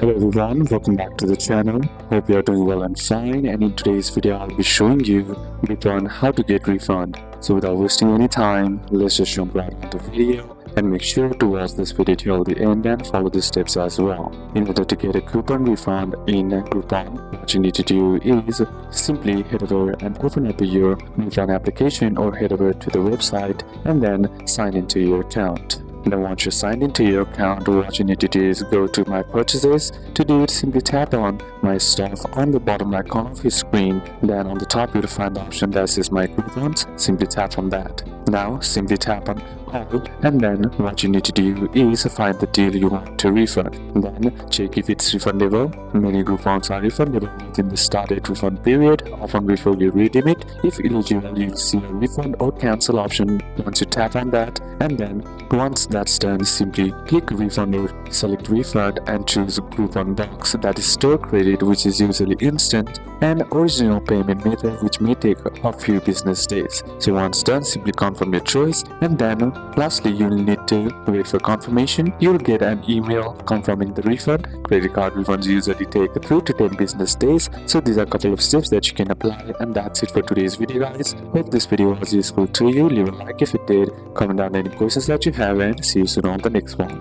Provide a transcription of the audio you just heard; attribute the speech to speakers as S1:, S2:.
S1: Hello everyone, welcome back to the channel. Hope you are doing well and fine, and in today's video I'll be showing you Groupon how to get refund. So without wasting any time, let's just jump right into the video and make sure to watch this video till the end and follow the steps as well. In order to get a coupon refund in Groupon, what you need to do is simply head over and open up your refund application or head over to the website and then sign into your account. Then once you're signed into your account, what you need to do is go to my purchases. To do it, simply tap on my stuff on the bottom right corner of your screen. Then on the top you'll find the option that says my coupons. Simply tap on that. Now simply tap on all, and then what you need to do is find the deal you want to refund. Then check if it's refundable. Many Groupons are refundable within the started refund period, often before you redeem it. If eligible, you'll see a refund or cancel option once you tap on that, and then once that's done, simply click refund or select refund and choose Groupon box, that is store credit, which is usually instant, and original payment method, which may take a few business days. So once done, simply confirm your choice, and then lastly you'll need to wait for confirmation. You'll get an email confirming the refund. Credit card refunds usually take 3 to 10 business days. So these are a couple of steps that you can apply, and that's it for today's video, guys. Hope this video was useful to you. Leave a like if it did, comment down any questions that you have, and see you soon on the next one.